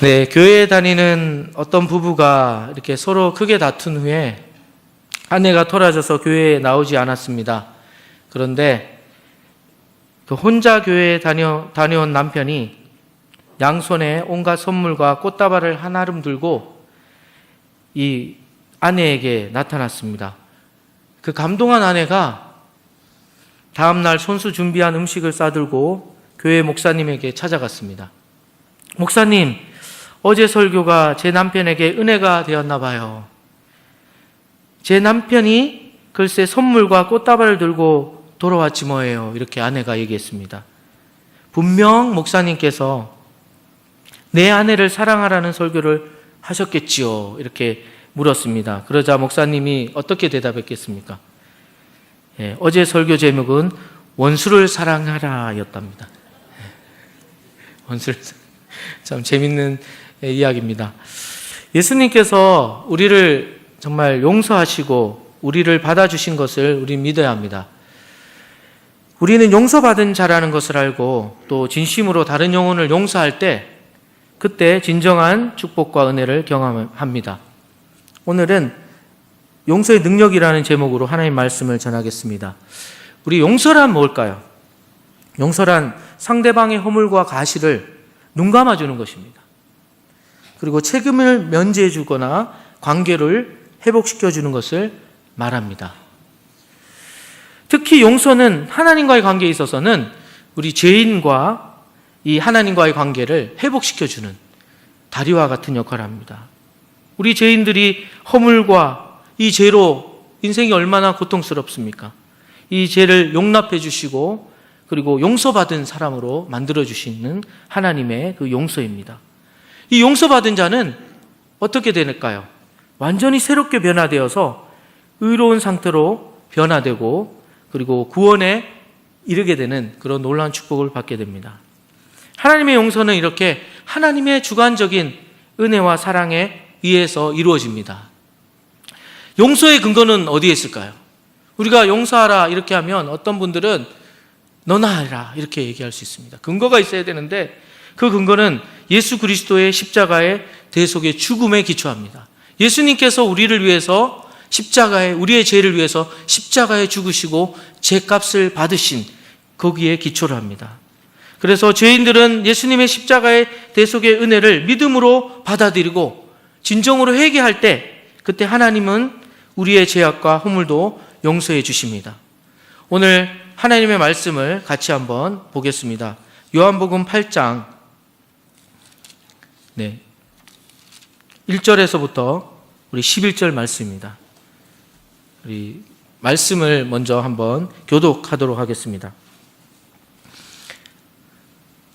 네, 교회에 다니는 어떤 부부가 이렇게 서로 크게 다툰 후에 아내가 토라져서 교회에 나오지 않았습니다. 그런데 그 혼자 교회에 다녀온 남편이 양손에 온갖 선물과 꽃다발을 한아름 들고 이 아내에게 나타났습니다. 그 감동한 아내가 다음날 손수 준비한 음식을 싸들고 교회 목사님에게 찾아갔습니다. 목사님, 어제 설교가 제 남편에게 은혜가 되었나 봐요. 제 남편이 글쎄 선물과 꽃다발을 들고 돌아왔지 뭐예요. 이렇게 아내가 얘기했습니다. 분명 목사님께서 내 아내를 사랑하라는 설교를 하셨겠지요. 이렇게 물었습니다. 그러자 목사님이 어떻게 대답했겠습니까? 어제 설교 제목은 원수를 사랑하라 였답니다. 원수를 참 재밌는 이야기입니다. 예수님께서 우리를 정말 용서하시고 우리를 받아주신 것을 우리 믿어야 합니다. 우리는 용서받은 자라는 것을 알고 또 진심으로 다른 영혼을 용서할 때 그때 진정한 축복과 은혜를 경험합니다. 오늘은 용서의 능력이라는 제목으로 하나님의 말씀을 전하겠습니다. 우리 용서란 뭘까요? 용서란 상대방의 허물과 가시를 눈 감아주는 것입니다. 그리고 책임을 면제해 주거나 관계를 회복시켜 주는 것을 말합니다. 특히 용서는 하나님과의 관계에 있어서는 우리 죄인과 이 하나님과의 관계를 회복시켜 주는 다리와 같은 역할을 합니다. 우리 죄인들이 허물과 이 죄로 인생이 얼마나 고통스럽습니까? 이 죄를 용납해 주시고 그리고 용서받은 사람으로 만들어 주시는 하나님의 그 용서입니다. 이 용서받은 자는 어떻게 될까요? 완전히 새롭게 변화되어서 의로운 상태로 변화되고 그리고 구원에 이르게 되는 그런 놀라운 축복을 받게 됩니다. 하나님의 용서는 이렇게 하나님의 주관적인 은혜와 사랑에 의해서 이루어집니다. 용서의 근거는 어디에 있을까요? 우리가 용서하라 이렇게 하면 어떤 분들은 너나 하라 이렇게 얘기할 수 있습니다. 근거가 있어야 되는데 그 근거는 예수 그리스도의 십자가의 대속의 죽음에 기초합니다. 예수님께서 우리를 위해서 우리의 죄를 위해서 십자가에 죽으시고 죄값을 받으신 거기에 기초를 합니다. 그래서 죄인들은 예수님의 십자가의 대속의 은혜를 믿음으로 받아들이고 진정으로 회개할 때 그때 하나님은 우리의 죄악과 허물도 용서해 주십니다. 오늘 하나님의 말씀을 같이 한번 보겠습니다. 요한복음 8장 1절에서부터 우리 11절 말씀입니다. 우리 말씀을 먼저 한번 교독하도록 하겠습니다.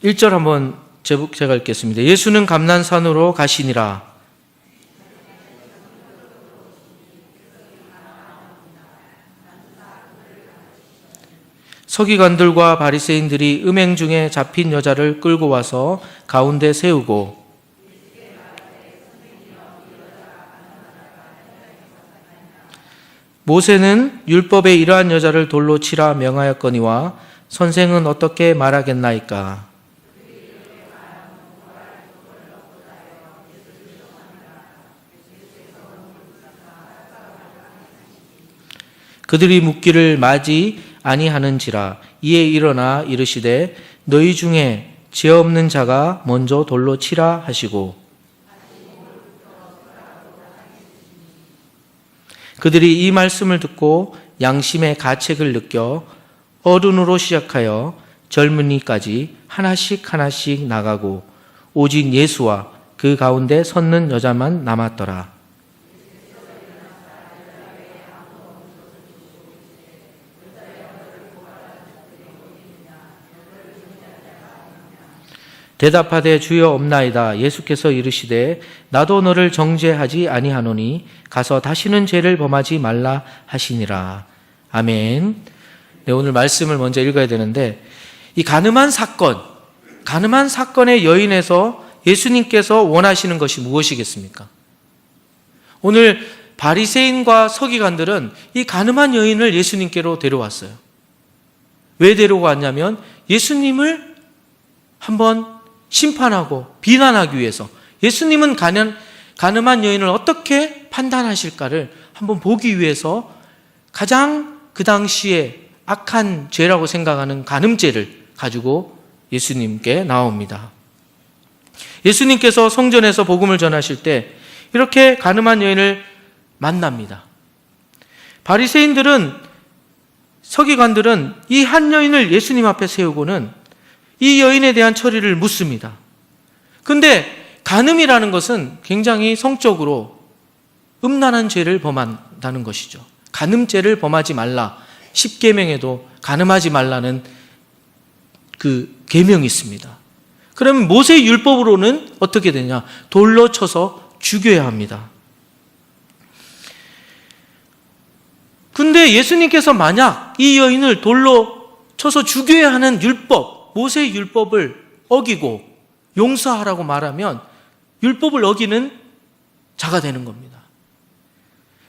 1절 한번 제가 읽겠습니다. 예수는 감난산으로 가시니라. 서기관들과 바리새인들이 음행 중에 잡힌 여자를 끌고 와서 가운데 세우고 모세는 율법에 이러한 여자를 돌로 치라 명하였거니와 선생은 어떻게 말하겠나이까? 그들이 묻기를 마지 아니하는지라. 이에 일어나 이르시되 너희 중에 죄 없는 자가 먼저 돌로 치라 하시고 그들이 이 말씀을 듣고 양심의 가책을 느껴 어른으로 시작하여 젊은이까지 하나씩 하나씩 나가고 오직 예수와 그 가운데 섰는 여자만 남았더라. 대답하되 주여 없나이다. 예수께서 이르시되 나도 너를 정죄하지 아니하노니 가서 다시는 죄를 범하지 말라 하시니라. 아멘. 네, 오늘 말씀을 먼저 읽어야 되는데 이 가늠한 사건의 여인에서 예수님께서 원하시는 것이 무엇이겠습니까? 오늘 바리새인과 서기관들은 이 가늠한 여인을 예수님께로 데려왔어요. 왜 데려왔냐면 예수님을 한번 심판하고 비난하기 위해서 예수님은 가늠한 여인을 어떻게 판단하실까를 한번 보기 위해서 가장 그 당시에 악한 죄라고 생각하는 간음죄를 가지고 예수님께 나옵니다. 예수님께서 성전에서 복음을 전하실 때 이렇게 간음한 여인을 만납니다. 바리새인들은, 서기관들은 이 한 여인을 예수님 앞에 세우고는 이 여인에 대한 처리를 묻습니다. 근데 간음이라는 것은 굉장히 성적으로 음란한 죄를 범한다는 것이죠. 간음죄를 범하지 말라. 10계명에도 간음하지 말라는 그 계명이 있습니다. 그러면 모세 율법으로는 어떻게 되냐? 돌로 쳐서 죽여야 합니다. 근데 예수님께서 만약 이 여인을 돌로 쳐서 죽여야 하는 율법, 모세 율법을 어기고 용서하라고 말하면 율법을 어기는 자가 되는 겁니다.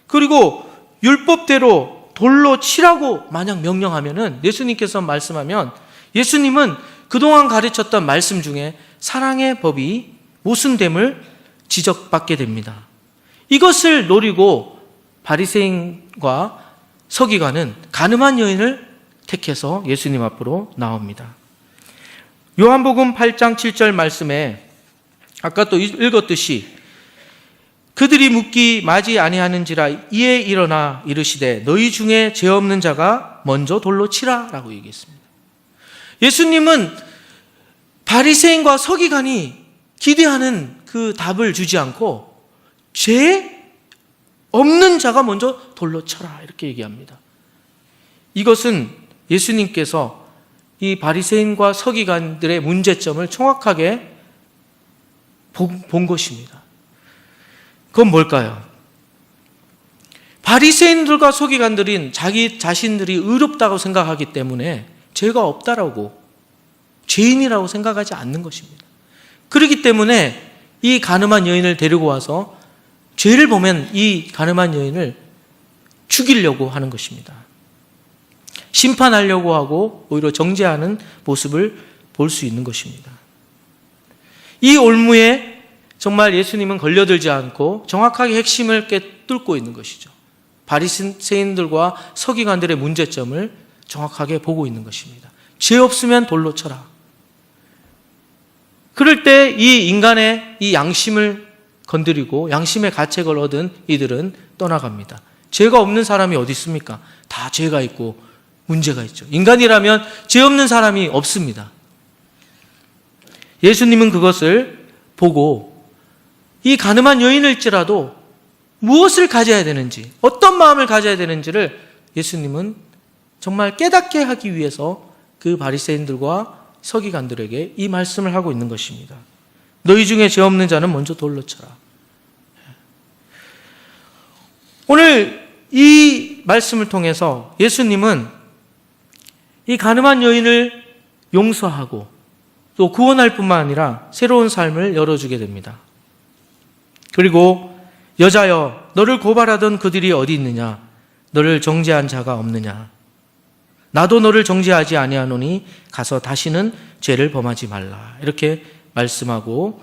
그리고 율법대로 돌로 치라고 만약 명령하면은, 예수님께서 말씀하면, 예수님은 그동안 가르쳤던 말씀 중에 사랑의 법이 모순됨을 지적받게 됩니다. 이것을 노리고 바리새인과 서기관은 간음한 여인을 택해서 예수님 앞으로 나옵니다. 요한복음 8장 7절 말씀에 아까 또 읽었듯이 그들이 묻기 마지 아니하는지라 이에 일어나 이르시되 너희 중에 죄 없는 자가 먼저 돌로 치라라고 얘기했습니다. 예수님은 바리새인과 서기관이 기대하는 그 답을 주지 않고 죄 없는 자가 먼저 돌로 쳐라 이렇게 얘기합니다. 이것은 예수님께서 이 바리새인과 서기관들의 문제점을 정확하게 본 것입니다. 그건 뭘까요? 바리새인들과 서기관들은 자기 자신들이 의롭다고 생각하기 때문에 죄가 없다라고, 죄인이라고 생각하지 않는 것입니다. 그렇기 때문에 이 간음한 여인을 데리고 와서 죄를 보면 이 간음한 여인을 죽이려고 하는 것입니다. 심판하려고 하고 오히려 정죄하는 모습을 볼 수 있는 것입니다. 이 올무에 정말 예수님은 걸려들지 않고 정확하게 핵심을 꿰뚫고 있는 것이죠. 바리새인들과 서기관들의 문제점을 정확하게 보고 있는 것입니다. 죄 없으면 돌로 쳐라. 그럴 때 이 인간의 이 양심을 건드리고 양심의 가책을 얻은 이들은 떠나갑니다. 죄가 없는 사람이 어디 있습니까? 다 죄가 있고 문제가 있죠. 인간이라면 죄 없는 사람이 없습니다. 예수님은 그것을 보고 이 간음한 여인일지라도 무엇을 가져야 되는지, 어떤 마음을 가져야 되는지를 예수님은 정말 깨닫게 하기 위해서 그 바리새인들과 서기관들에게 이 말씀을 하고 있는 것입니다. 너희 중에 죄 없는 자는 먼저 돌로 쳐라. 오늘 이 말씀을 통해서 예수님은 이 간음한 여인을 용서하고 또 구원할 뿐만 아니라 새로운 삶을 열어주게 됩니다. 그리고 여자여 너를 고발하던 그들이 어디 있느냐? 너를 정죄한 자가 없느냐? 나도 너를 정죄하지 아니하노니 가서 다시는 죄를 범하지 말라. 이렇게 말씀하고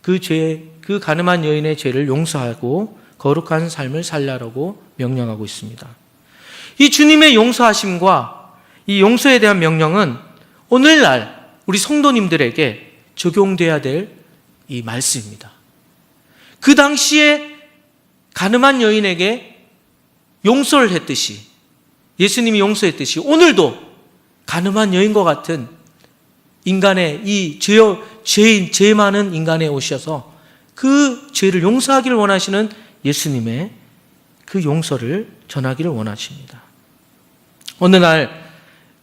그 간음한 여인의 죄를 용서하고 거룩한 삶을 살라라고 명령하고 있습니다. 이 주님의 용서하심과 이 용서에 대한 명령은 오늘날 우리 성도님들에게 적용돼야 될 이 말씀입니다. 그 당시에 간음한 여인에게 용서를 했듯이, 예수님이 용서했듯이 오늘도 간음한 여인과 같은 인간의 이 죄 많은 인간에 오셔서 그 죄를 용서하기를 원하시는 예수님의 그 용서를 전하기를 원하십니다. 어느 날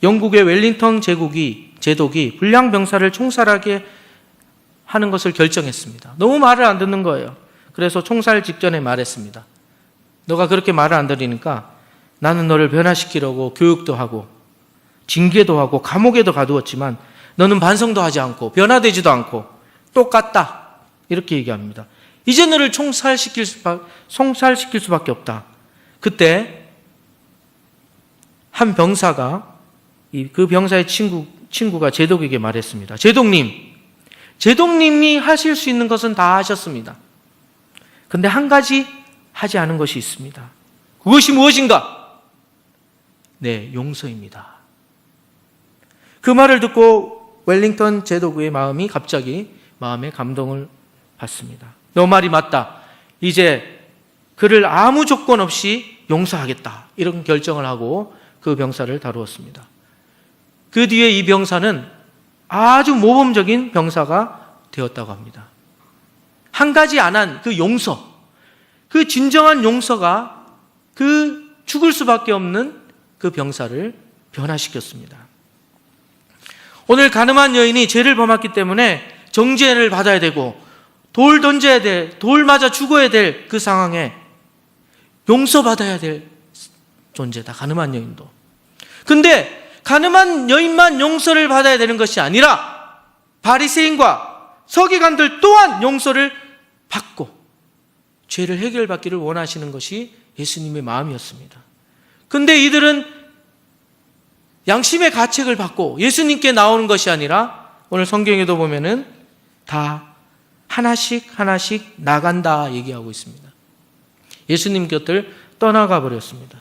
영국의 웰링턴 제독이 불량 병사를 총살하게 하는 것을 결정했습니다. 너무 말을 안 듣는 거예요. 그래서 총살 직전에 말했습니다. 너가 그렇게 말을 안 들으니까 나는 너를 변화시키려고 교육도 하고 징계도 하고 감옥에도 가두었지만 너는 반성도 하지 않고 변화되지도 않고 똑같다. 이렇게 얘기합니다. 이제 너를 총살시킬 수밖에 없다. 그때 한 병사가 그 병사의 친구가 제독에게 말했습니다. 제독님, 제독님이 하실 수 있는 것은 다 하셨습니다. 근데 한 가지 하지 않은 것이 있습니다. 그것이 무엇인가? 네, 용서입니다. 그 말을 듣고 웰링턴 제독의 마음이 갑자기 마음에 감동을 받습니다. 너 말이 맞다. 이제 그를 아무 조건 없이 용서하겠다. 이런 결정을 하고 그 병사를 다루었습니다. 그 뒤에 이 병사는 아주 모범적인 병사가 되었다고 합니다. 한 가지 안 한 그 용서, 그 진정한 용서가 그 죽을 수밖에 없는 그 병사를 변화시켰습니다. 오늘 가늠한 여인이 죄를 범했기 때문에 정죄를 받아야 되고 돌 던져야 될, 돌 맞아 죽어야 될 그 상황에 용서받아야 될 존재다. 가늠한 여인도. 근데 가늠한 여인만 용서를 받아야 되는 것이 아니라 바리새인과 서기관들 또한 용서를 받고 죄를 해결받기를 원하시는 것이 예수님의 마음이었습니다. 근데 이들은 양심의 가책을 받고 예수님께 나오는 것이 아니라 오늘 성경에도 보면은 다 하나씩 나간다 얘기하고 있습니다. 예수님 곁을 떠나가 버렸습니다.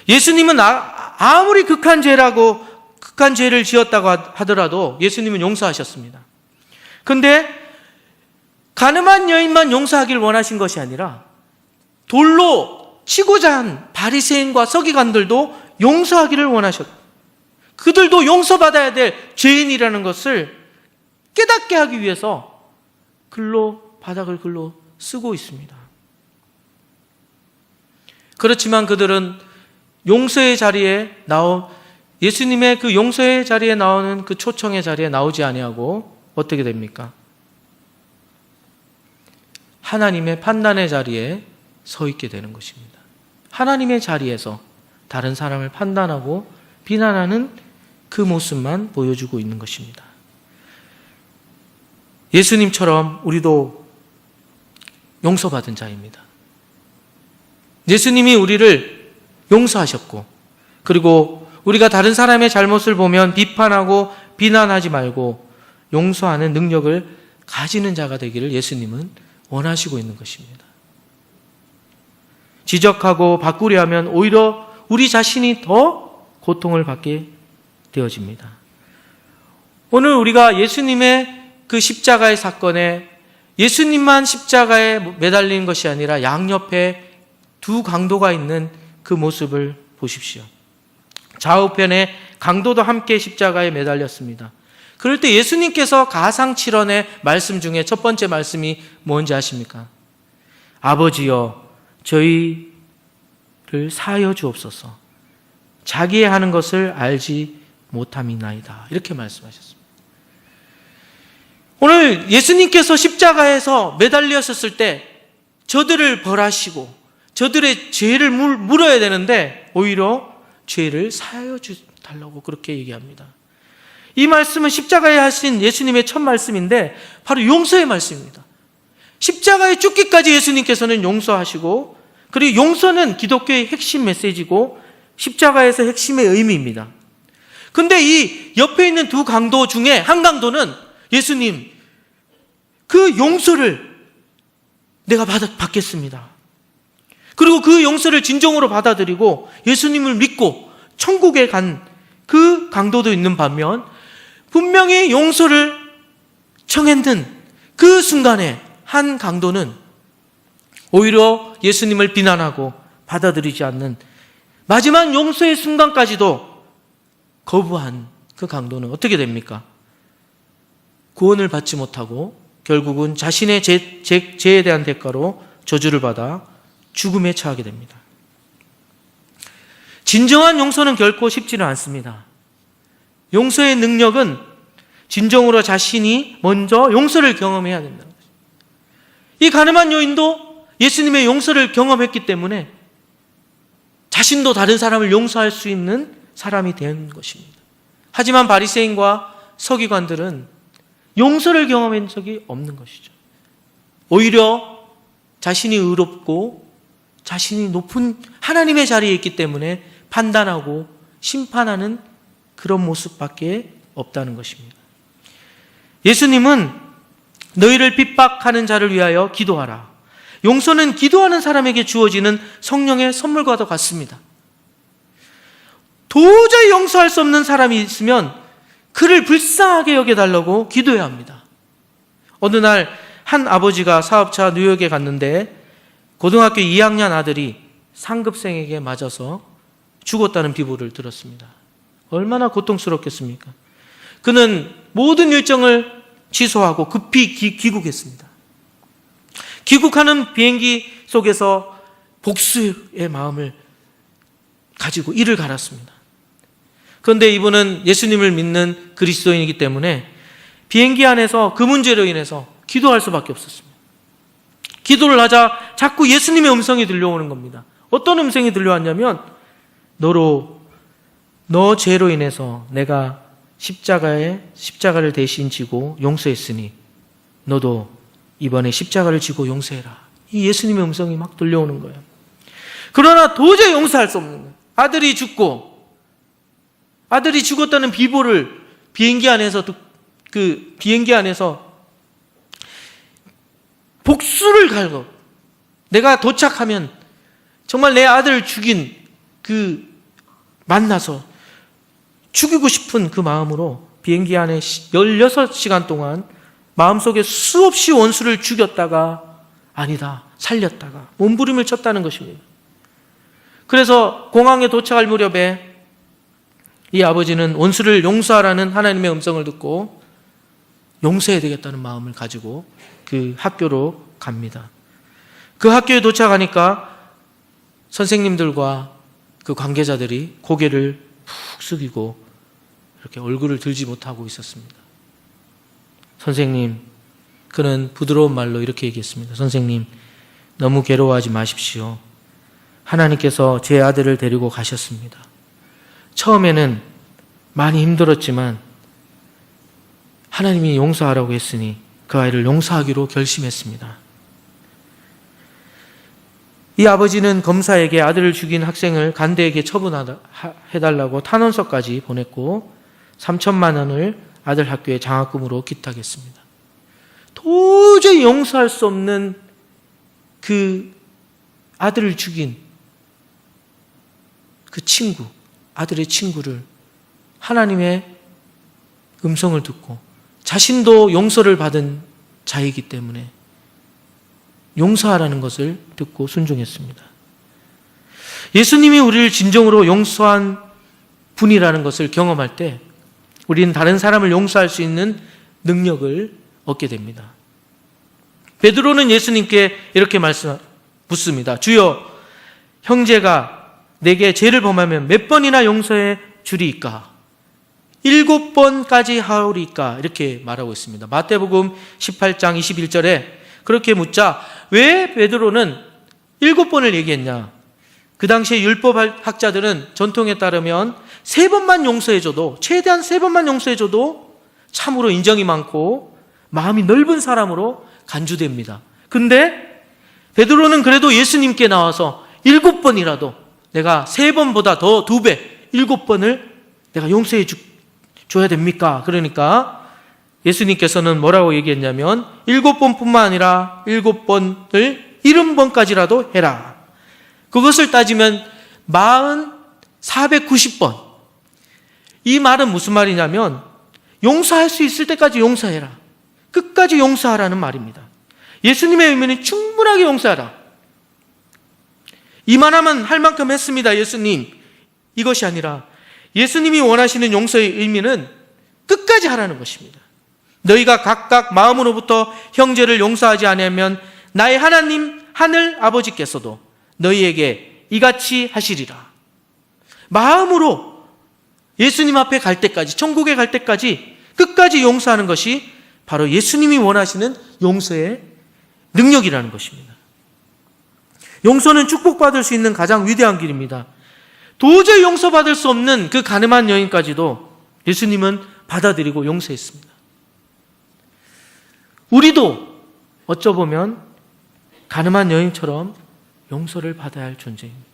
예수님은 아무리 극한 죄를 지었다고 하더라도 예수님은 용서하셨습니다. 근데 가늠한 여인만 용서하길 원하신 것이 아니라 돌로 치고자 한 바리새인과 서기관들도 용서하기를 원하셨고 그들도 용서받아야 될 죄인이라는 것을 깨닫게 하기 위해서 바닥을 글로 쓰고 있습니다. 그렇지만 그들은 용서의 자리에 예수님의 그 용서의 자리에 나오는 그 초청의 자리에 나오지 아니하고 어떻게 됩니까? 하나님의 판단의 자리에 서 있게 되는 것입니다. 하나님의 자리에서 다른 사람을 판단하고 비난하는 그 모습만 보여주고 있는 것입니다. 예수님처럼 우리도 용서받은 자입니다. 예수님이 우리를 용서하셨고 그리고 우리가 다른 사람의 잘못을 보면 비판하고 비난하지 말고 용서하는 능력을 가지는 자가 되기를 예수님은 원하시고 있는 것입니다. 지적하고 바꾸려 하면 오히려 우리 자신이 더 고통을 받게 되어집니다. 오늘 우리가 예수님의 그 십자가의 사건에 예수님만 십자가에 매달린 것이 아니라 양옆에 두 강도가 있는 그 모습을 보십시오. 좌우편에 강도도 함께 십자가에 매달렸습니다. 그럴 때 예수님께서 가상칠언의 말씀 중에 첫 번째 말씀이 뭔지 아십니까? 아버지여 저희를 사하여 주옵소서. 자기의 하는 것을 알지 못함이나이다. 이렇게 말씀하셨습니다. 오늘 예수님께서 십자가에서 매달리셨을 때 저들을 벌하시고 저들의 죄를 물어야 되는데 오히려 죄를 사하여 달라고 그렇게 얘기합니다. 이 말씀은 십자가에 하신 예수님의 첫 말씀인데 바로 용서의 말씀입니다. 십자가에 죽기까지 예수님께서는 용서하시고 그리고 용서는 기독교의 핵심 메시지고 십자가에서 핵심의 의미입니다. 근데 이 옆에 있는 두 강도 중에 한 강도는 예수님 그 용서를 내가 받겠습니다. 그리고 그 용서를 진정으로 받아들이고 예수님을 믿고 천국에 간 그 강도도 있는 반면 분명히 용서를 청했는 그 순간에 한 강도는 오히려 예수님을 비난하고 받아들이지 않는 마지막 용서의 순간까지도 거부한 그 강도는 어떻게 됩니까? 구원을 받지 못하고 결국은 자신의 죄에 대한 대가로 저주를 받아 죽음에 처하게 됩니다. 진정한 용서는 결코 쉽지는 않습니다. 용서의 능력은 진정으로 자신이 먼저 용서를 경험해야 된다는 것입니다. 이 가늠한 여인도 예수님의 용서를 경험했기 때문에 자신도 다른 사람을 용서할 수 있는 사람이 된 것입니다. 하지만 바리새인과 서기관들은 용서를 경험한 적이 없는 것이죠. 오히려 자신이 의롭고 자신이 높은 하나님의 자리에 있기 때문에 판단하고 심판하는 그런 모습밖에 없다는 것입니다. 예수님은 너희를 핍박하는 자를 위하여 기도하라. 용서는 기도하는 사람에게 주어지는 성령의 선물과도 같습니다. 도저히 용서할 수 없는 사람이 있으면 그를 불쌍하게 여겨달라고 기도해야 합니다. 어느 날 한 아버지가 사업차 뉴욕에 갔는데 고등학교 2학년 아들이 상급생에게 맞아서 죽었다는 비보를 들었습니다. 얼마나 고통스럽겠습니까? 그는 모든 일정을 취소하고 급히 귀국했습니다. 귀국하는 비행기 속에서 복수의 마음을 가지고 이를 갈았습니다. 그런데 이분은 예수님을 믿는 그리스도인이기 때문에 비행기 안에서 그 문제로 인해서 기도할 수밖에 없었습니다. 기도를 하자 자꾸 예수님의 음성이 들려오는 겁니다. 어떤 음성이 들려왔냐면 너 죄로 인해서 내가 십자가를 대신 지고 용서했으니 너도 이번에 십자가를 지고 용서해라. 이 예수님의 음성이 막 들려오는 거예요. 그러나 도저히 용서할 수 없는 거예요. 아들이 죽었다는 비보를 비행기 안에서 복수를 갈고 내가 도착하면 정말 내 아들을 죽인 만나서 죽이고 싶은 그 마음으로 비행기 안에 16시간 동안 마음속에 수없이 원수를 죽였다가 아니다, 살렸다가 몸부림을 쳤다는 것입니다. 그래서 공항에 도착할 무렵에 이 아버지는 원수를 용서하라는 하나님의 음성을 듣고 용서해야 되겠다는 마음을 가지고 그 학교로 갑니다. 그 학교에 도착하니까 선생님들과 그 관계자들이 고개를 푹 숙이고 이렇게 얼굴을 들지 못하고 있었습니다. 선생님, 그는 부드러운 말로 이렇게 얘기했습니다. 선생님, 너무 괴로워하지 마십시오. 하나님께서 제 아들을 데리고 가셨습니다. 처음에는 많이 힘들었지만 하나님이 용서하라고 했으니 그 아이를 용서하기로 결심했습니다. 이 아버지는 검사에게 아들을 죽인 학생을 간대에게 처분해달라고 탄원서까지 보냈고 3천만 원을 아들 학교에 장학금으로 기탁했습니다. 도저히 용서할 수 없는 그 아들을 죽인 그 아들의 친구를 하나님의 음성을 듣고 자신도 용서를 받은 자이기 때문에 용서하라는 것을 듣고 순종했습니다. 예수님이 우리를 진정으로 용서한 분이라는 것을 경험할 때 우리는 다른 사람을 용서할 수 있는 능력을 얻게 됩니다. 베드로는 예수님께 이렇게 묻습니다. 주여, 형제가 내게 죄를 범하면 몇 번이나 용서해 주리이까? 7번까지 하오리이까? 이렇게 말하고 있습니다. 마태복음 18장 21절에 그렇게 묻자 왜 베드로는 7번을 얘기했냐? 그 당시에 율법학자들은 전통에 따르면 3번만 용서해줘도, 최대한 3번만 용서해줘도 참으로 인정이 많고 마음이 넓은 사람으로 간주됩니다. 근데 베드로는 그래도 예수님께 나와서 7번이라도 내가 3번보다 더 2배, 7번을 내가 용서해 줘야 됩니까? 그러니까 예수님께서는 뭐라고 얘기했냐면 7번뿐만 아니라 7번을 70번까지라도 해라. 그것을 따지면 490번. 이 말은 무슨 말이냐면 용서할 수 있을 때까지 용서해라. 끝까지 용서하라는 말입니다. 예수님의 의미는 충분하게 용서하라. 이만하면 할 만큼 했습니다, 예수님. 이것이 아니라 예수님이 원하시는 용서의 의미는 끝까지 하라는 것입니다. 너희가 각각 마음으로부터 형제를 용서하지 않으면 나의 하나님 하늘 아버지께서도 너희에게 이같이 하시리라. 마음으로 예수님 앞에 갈 때까지, 천국에 갈 때까지 끝까지 용서하는 것이 바로 예수님이 원하시는 용서의 능력이라는 것입니다. 용서는 축복받을 수 있는 가장 위대한 길입니다. 도저히 용서받을 수 없는 그 가늠한 여인까지도 예수님은 받아들이고 용서했습니다. 우리도 어쩌보면 가늠한 여인처럼 용서를 받아야 할 존재입니다.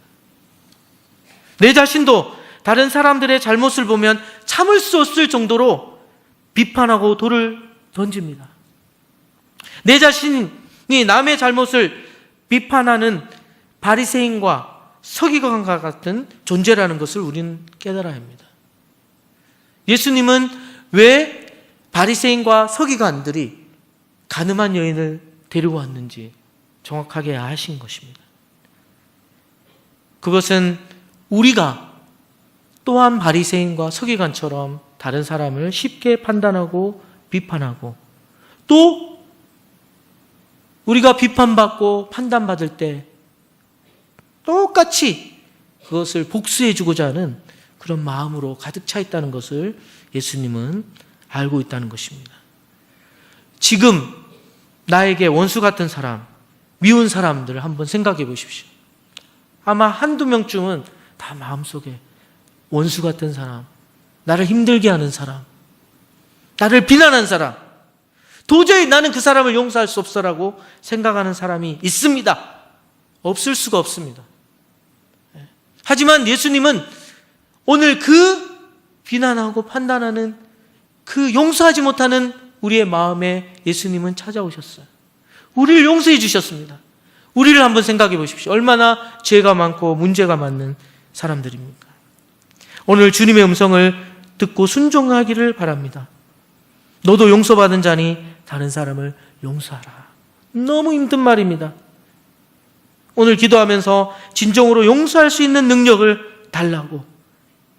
내 자신도 다른 사람들의 잘못을 보면 참을 수 없을 정도로 비판하고 돌을 던집니다. 내 자신이 남의 잘못을 비판하는 바리새인과 서기관과 같은 존재라는 것을 우리는 깨달아야 합니다. 예수님은 왜 바리새인과 서기관들이 가늠한 여인을 데리고 왔는지 정확하게 아신 것입니다. 그것은 우리가 또한 바리새인과 서기관처럼 다른 사람을 쉽게 판단하고 비판하고, 또 우리가 비판받고 판단받을 때 똑같이 그것을 복수해주고자 하는 그런 마음으로 가득 차 있다는 것을 예수님은 알고 있다는 것입니다. 지금 나에게 원수 같은 사람, 미운 사람들을 한번 생각해 보십시오. 아마 한두 명쯤은 다 마음속에 원수 같은 사람, 나를 힘들게 하는 사람, 나를 비난하는 사람, 도저히 나는 그 사람을 용서할 수 없어라고 생각하는 사람이 있습니다. 없을 수가 없습니다. 하지만 예수님은 오늘 그 비난하고 판단하는, 그 용서하지 못하는 우리의 마음에 예수님은 찾아오셨어요. 우리를 용서해 주셨습니다. 우리를 한번 생각해 보십시오. 얼마나 죄가 많고 문제가 많은 사람들입니까? 오늘 주님의 음성을 듣고 순종하기를 바랍니다. 너도 용서받은 자니 다른 사람을 용서하라. 너무 힘든 말입니다. 오늘 기도하면서 진정으로 용서할 수 있는 능력을 달라고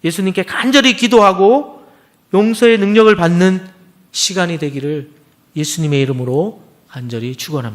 예수님께 간절히 기도하고 용서의 능력을 받는 시간이 되기를 예수님의 이름으로 간절히 축원합니다.